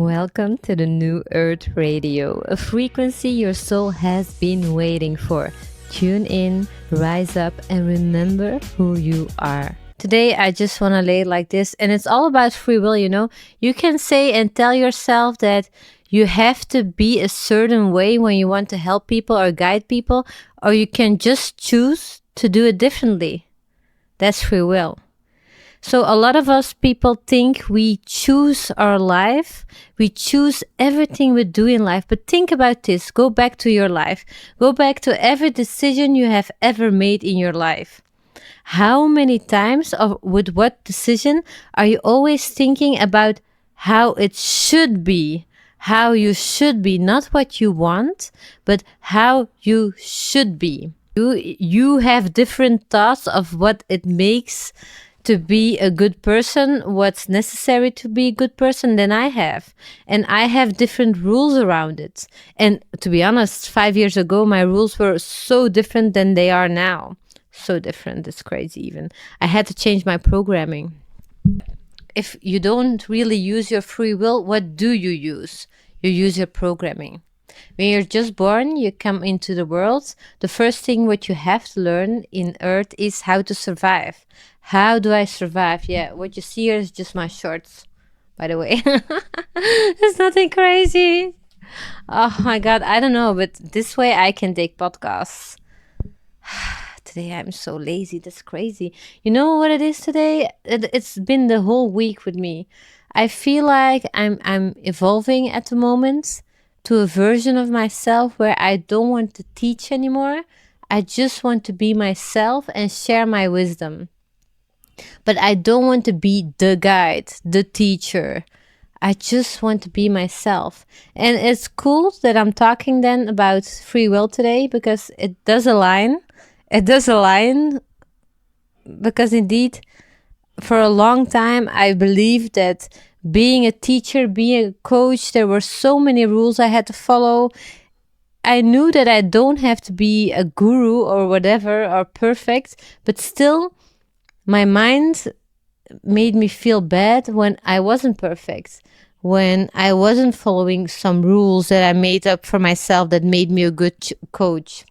Welcome to the New Earth Radio, a frequency your soul has been waiting for. Tune in, rise up, and remember who you are. Today, I just want to lay it like this, and it's all about free will, you know. You can say and tell yourself that you have to be a certain way when you want to help people or guide people, or you can just choose to do it differently. That's free will. So a lot of us people think we choose our life, we choose everything we do in life. But think about this, go back to your life, go back to every decision you have ever made in your life. How many times or with what decision are you always thinking about how it should be, how you should be, not what you want, but how you should be. You have different thoughts of what it makes to be a good person, what's necessary to be a good person than I have. And I have different rules around it. And to be honest, 5 years ago, my rules were so different than they are now. So different, it's crazy even. I had to change my programming. If you don't really use your free will, what do you use? You use your programming. When you're just born, you come into the world. The first thing what you have to learn in Earth is how to survive. How do I survive? Yeah, what you see here is just my shorts, by the way. It's nothing crazy. Oh my God, I don't know, but this way I can take podcasts. Today I'm so lazy, that's crazy. You know what it is today? It's been the whole week with me. I feel like I'm evolving at the moment to a version of myself where I don't want to teach anymore. I just want to be myself and share my wisdom. But I don't want to be the guide, the teacher. I just want to be myself. And it's cool that I'm talking then about free will today because it does align. It does align because indeed, for a long time, I believed that being a teacher, being a coach, there were so many rules I had to follow. I knew that I don't have to be a guru or whatever or perfect, but still my mind made me feel bad when I wasn't perfect, when I wasn't following some rules that I made up for myself that made me a good coach.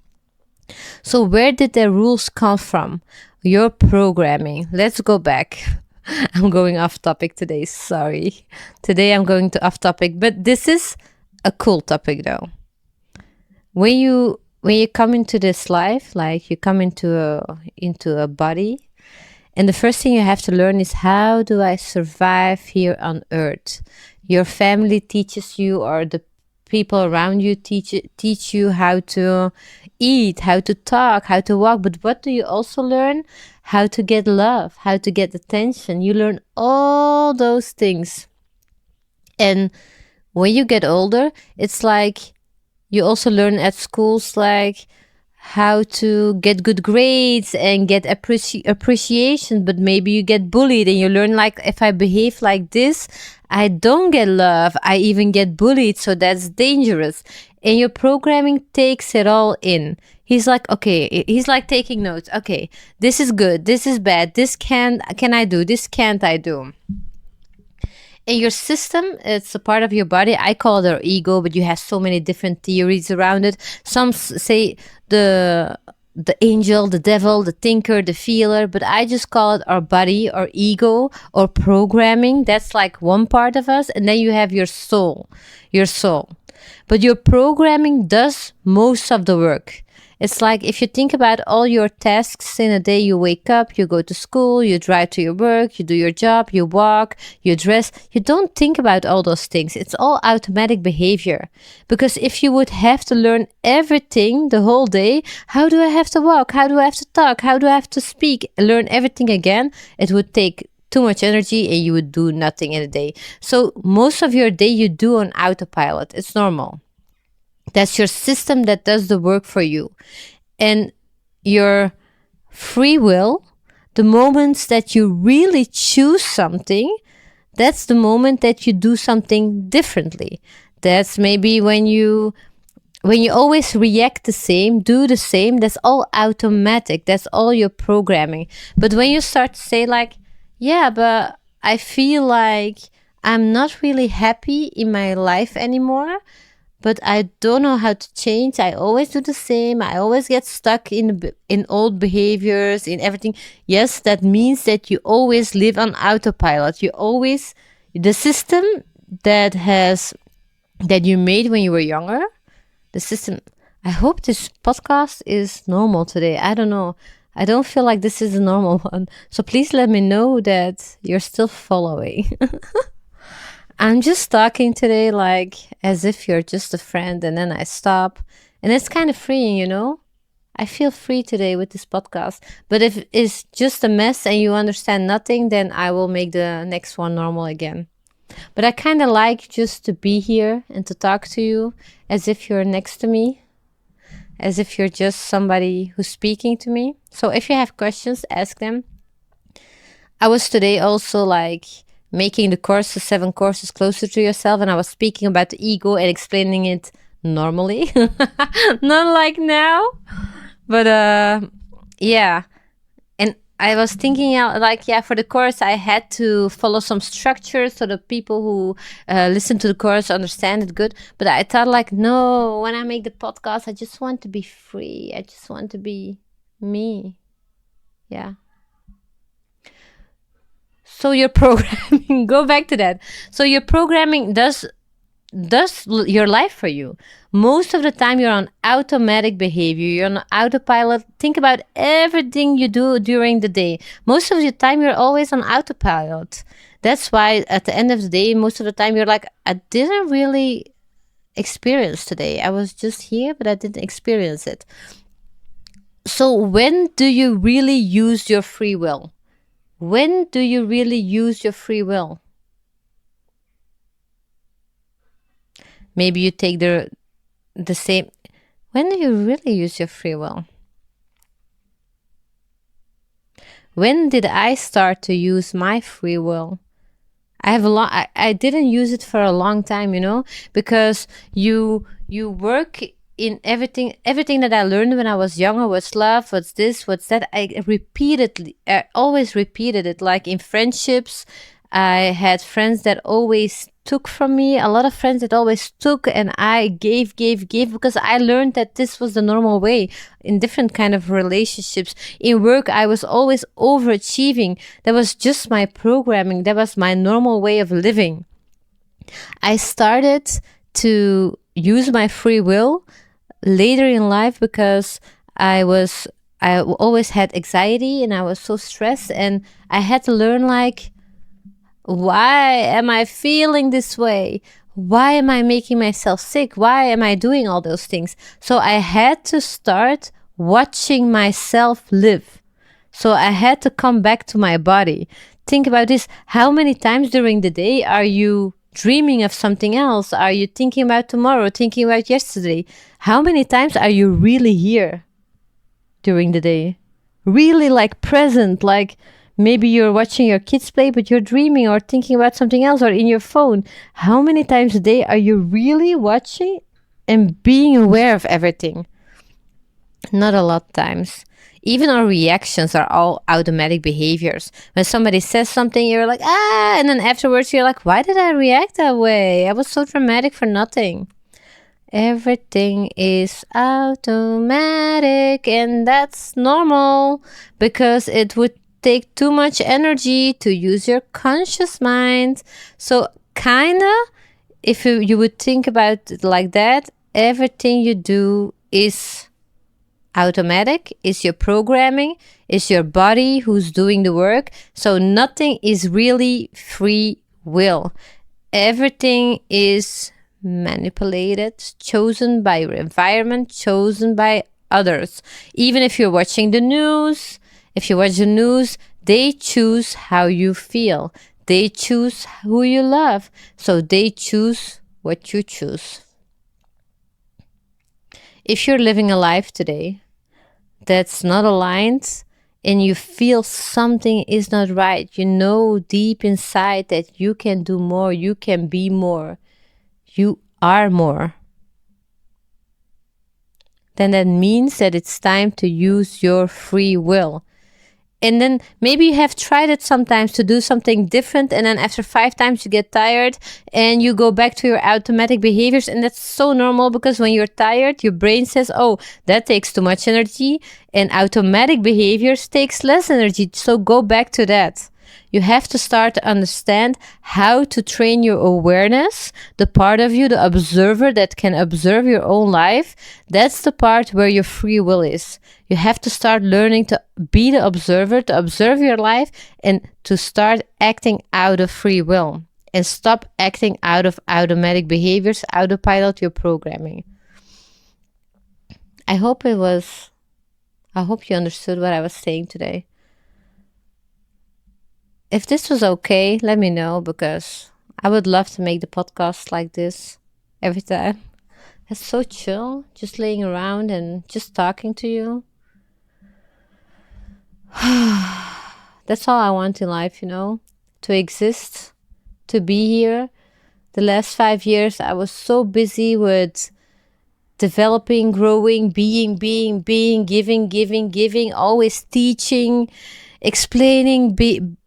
So where did the rules come from? Your programming. Let's go back. I'm going off topic today, sorry. Today I'm going to off topic, but this is a cool topic though. When you come into this life, like you come into a body, and the first thing you have to learn is how do I survive here on Earth? Your family teaches you, or the people around you teach you how to eat, how to talk, how to walk. But what do you also learn? How to get love, how to get attention. You learn all those things. And when you get older, it's like you also learn at schools like how to get good grades and get appreciation, but maybe you get bullied and you learn like if I behave like this, I don't get love, I even get bullied, so that's dangerous. And your programming takes it all in. He's like, okay, he's like taking notes. Okay, this is good, this is bad, this can I do, this can't I do. And your system, it's a part of your body. I call it our ego, but you have so many different theories around it. Some say the angel, the devil, the thinker, the feeler, but I just call it our body, our ego, or programming. That's like one part of us. And then you have your soul. But your programming does most of the work. It's like if you think about all your tasks in a day, you wake up, you go to school, you drive to your work, you do your job, you walk, you dress. You don't think about all those things. It's all automatic behavior. Because if you would have to learn everything the whole day, how do I have to walk? How do I have to talk? How do I have to speak? Learn everything again. It would take too much energy and you would do nothing in a day. So most of your day you do on autopilot. It's normal. That's your system that does the work for you. And your free will, the moments that you really choose something, that's the moment that you do something differently. That's maybe when you always react the same, do the same, that's all automatic. That's all your programming. But when you start to say like, yeah, but I feel like I'm not really happy in my life anymore, but I don't know how to change. I always do the same. I always get stuck in old behaviors, in everything. Yes, that means that you always live on autopilot. You always the system that has that you made when you were younger, the system. I hope this podcast is normal today. I don't know. I don't feel like this is a normal one. So please let me know that you're still following. I'm just talking today like as if you're just a friend, and then I stop. And it's kind of freeing, you know? I feel free today with this podcast. But if it's just a mess and you understand nothing, then I will make the next one normal again. But I kind of like just to be here and to talk to you as if you're next to me, as if you're just somebody who's speaking to me. So if you have questions, ask them. I was today also like making the courses, 7 courses closer to yourself, and I was speaking about the ego and explaining it normally, not like now. But yeah, and I was thinking out like, yeah, for the course I had to follow some structure so the people who listen to the course understand it good. But I thought like, no, when I make the podcast, I just want to be free. I just want to be me. Yeah. So your programming, go back to that. So your programming does your life for you. Most of the time you're on automatic behavior, you're on autopilot. Think about everything you do during the day. Most of the time you're always on autopilot. That's why at the end of the day, most of the time you're like, I didn't really experience today. I was just here, but I didn't experience it. So when do you really use your free will? When do you really use your free will? Maybe you take the same. When do you really use your free will? When did I start to use my free will? I have a lot. I didn't use it for a long time, you know, because you work in everything that I learned when I was younger. What's love? What's this? What's that? I always repeated it. Like in friendships, I had friends that always took from me, a lot of friends that always took, and I gave because I learned that this was the normal way in different kind of relationships. In work, I was always overachieving. That was just my programming. That was my normal way of living. I started to use my free will later in life because I always had anxiety and I was so stressed, and I had to learn like, why am I feeling this way? Why am I making myself sick? Why am I doing all those things? So I had to start watching myself live. So I had to come back to my body. Think about this. How many times during the day are you dreaming of something else? Are you thinking about tomorrow, thinking about yesterday? How many times are you really here during the day? Really like present, like maybe you're watching your kids play, but you're dreaming or thinking about something else or in your phone. How many times a day are you really watching and being aware of everything? Not a lot of times. Even our reactions are all automatic behaviors. When somebody says something, you're like, ah, and then afterwards you're like, why did I react that way? I was so dramatic for nothing. Everything is automatic, and that's normal because it would take too much energy to use your conscious mind. So kinda, if you would think about it like that, everything you do is automatic, is your programming, is your body who's doing the work. So nothing is really free will. Everything is manipulated, chosen by your environment, chosen by others. Even if you're watching the news, if you watch the news, they choose how you feel. They choose who you love. So they choose what you choose. If you're living a life today that's not aligned and you feel something is not right, you know deep inside that you can do more, you can be more, you are more, then that means that it's time to use your free will. And then maybe you have tried it sometimes to do something different, and then after 5 times you get tired and you go back to your automatic behaviors. And that's so normal, because when you're tired, your brain says, oh, that takes too much energy, and automatic behaviors takes less energy. So go back to that. You have to start to understand how to train your awareness, the part of you, the observer that can observe your own life. That's the part where your free will is. You have to start learning to be the observer, to observe your life, and to start acting out of free will. And stop acting out of automatic behaviors, autopilot your programming. I hope you understood what I was saying today. If this was okay, let me know, because I would love to make the podcast like this every time. It's so chill, just laying around and just talking to you. That's all I want in life, to exist, to be here. The last 5 years, I was so busy with developing, growing, being, giving, always teaching, explaining,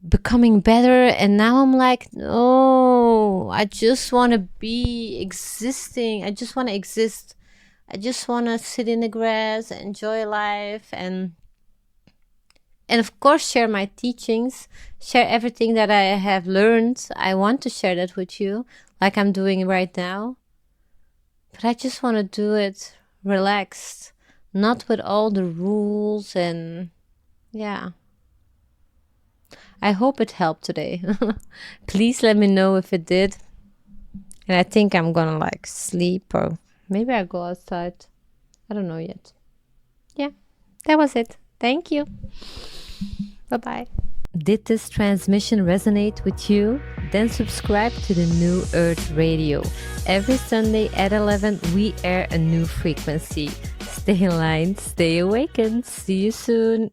becoming better. And now I'm like, no, I just want to be existing. I just want to exist. I just want to sit in the grass, enjoy life, and of course share my teachings, share everything that I have learned. I want to share that with you, like I'm doing right now. But I just want to do it relaxed, not with all the rules. And yeah, I hope it helped today. Please let me know if it did. And I think I'm gonna sleep, or maybe I'll go outside. I don't know yet. Yeah, that was it. Thank you. Bye-bye. Did this transmission resonate with you? Then subscribe to the New Earth Radio. Every Sunday at 11, we air a new frequency. Stay in line, stay awakened. See you soon.